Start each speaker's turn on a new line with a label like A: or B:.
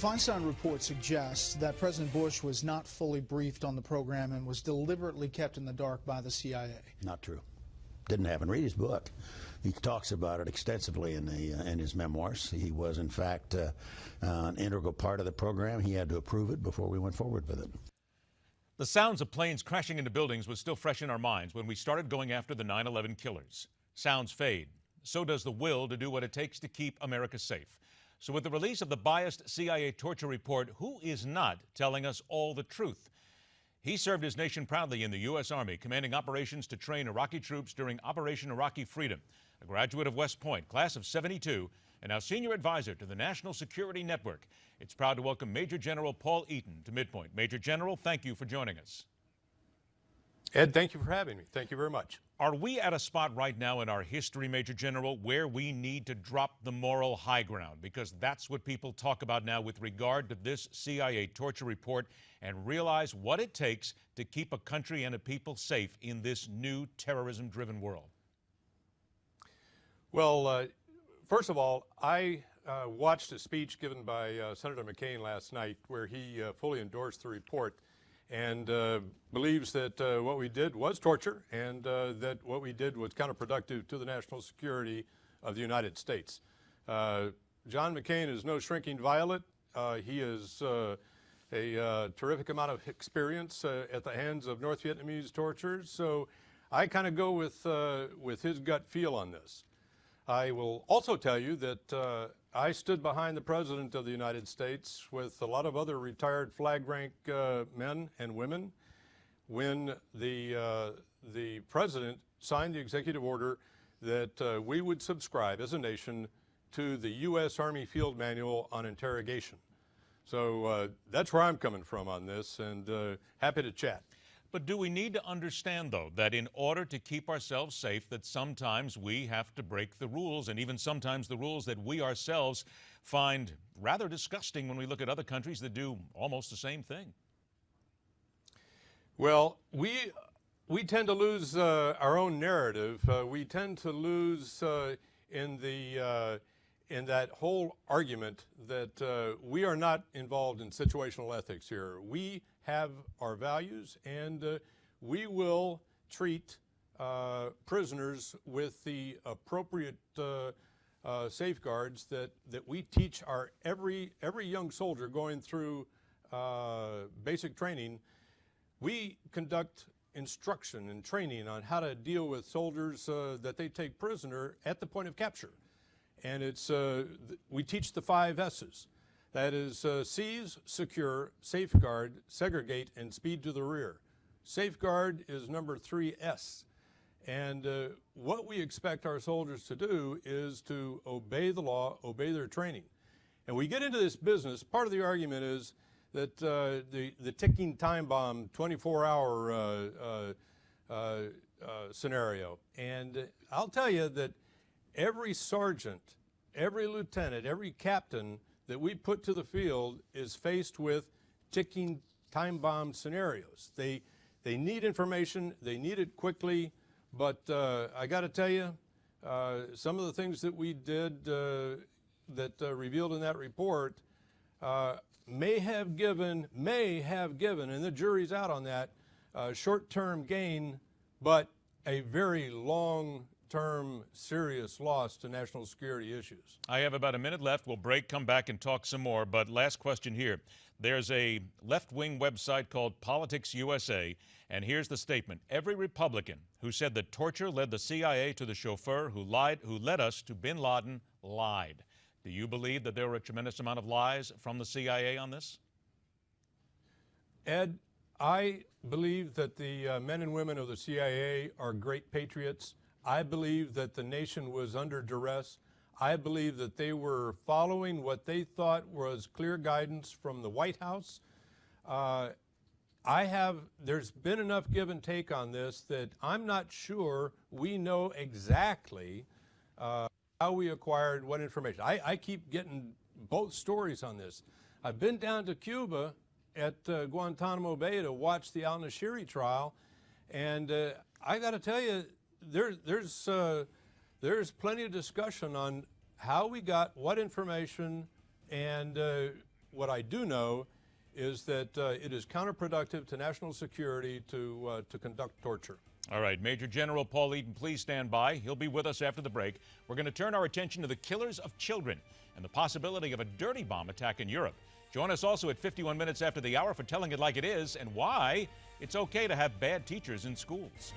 A: Feinstein report suggests that President Bush was not fully briefed on the program and was deliberately kept in the dark by the CIA.
B: Not true. Didn't happen. Read his book. He talks about it extensively in his memoirs. He was, in fact, an integral part of the program. He had to approve it before we went forward with it.
C: The sounds of planes crashing into buildings was still fresh in our minds when we started going after the 9/11 killers. Sounds fade. So does the will to do what it takes to keep America safe. So with the release of the biased CIA torture report, who is not telling us all the truth? He served his nation proudly in the U.S. Army, commanding operations to train Iraqi troops during Operation Iraqi Freedom. A graduate of West Point, class of '72, and now senior advisor to the National Security Network. It's proud to welcome Major General Paul Eaton to MidPoint. Major General, thank you for joining us.
D: Ed, thank you for having me. Thank you very much.
C: Are we at a spot right now in our history, Major General, where we need to drop the moral high ground? Because that's what people talk about now with regard to this CIA torture report, and realize what it takes to keep a country and a people safe in this new terrorism-driven world.
D: Well, first of all, I watched a speech given by Senator McCain last night where he fully endorsed the report and believes that what we did was torture and that what we did was counterproductive to the national security of the United States. John McCain is no shrinking violet. He is a terrific amount of experience at the hands of North Vietnamese torturers, so I kind of go with his gut feel on this. I will also tell you that I stood behind the President of the United States with a lot of other retired flag rank men and women when the President signed the executive order that we would subscribe as a nation to the U.S. Army Field Manual on Interrogation. So that's where I'm coming from on this, and happy to chat.
C: But do we need to understand, though, that in order to keep ourselves safe, that sometimes we have to break the rules, and even sometimes the rules that we ourselves find rather disgusting when we look at other countries that do almost the same thing?
D: Well, we tend to lose our own narrative. We tend to lose in that whole argument that we are not involved in situational ethics here. We have our values, and we will treat prisoners with the appropriate safeguards that we teach our every young soldier going through basic training. We conduct instruction and training on how to deal with soldiers that they take prisoner at the point of capture. And it's we teach the 5 S's. That is seize, secure, safeguard, segregate, and speed to the rear. Safeguard is number 3S. And what we expect our soldiers to do is to obey the law, obey their training. And we get into this business, part of the argument is that the ticking time bomb 24-hour scenario. And I'll tell you that every sergeant, every lieutenant, every captain that we put to the field is faced with ticking time bomb scenarios. They need information, they need it quickly, but I got to tell you, some of the things that we did that revealed in that report may have given, and the jury's out on that, short-term gain, but a very long-term serious loss to national security issues.
C: I have about a minute left. We'll break, come back, and talk some more. But last question here. There's a left-wing website called Politics USA, and here's the statement. Every Republican who said that torture led the CIA to the chauffeur who led us to bin Laden lied. Do you believe that there were a tremendous amount of lies from the CIA on this?
D: Ed, I believe that the men and women of the CIA are great patriots. I believe that the nation was under duress. I believe that they were following what they thought was clear guidance from the White House. There's been enough give and take on this that I'm not sure we know exactly how we acquired what information. I keep getting both stories on this. I've been down to Cuba at Guantanamo Bay to watch the al-Nashiri trial, and I got to tell you, there's plenty of discussion on how we got what information and What I do know is that it is counterproductive to national security to conduct torture.
C: All right, Major General Paul Eaton, please stand by. He'll be with us after the break. We're going to turn our attention to the killers of children and the possibility of a dirty bomb attack in Europe. Join us also at 51 minutes after the hour for Telling It Like It Is and why it's okay to have bad teachers in schools.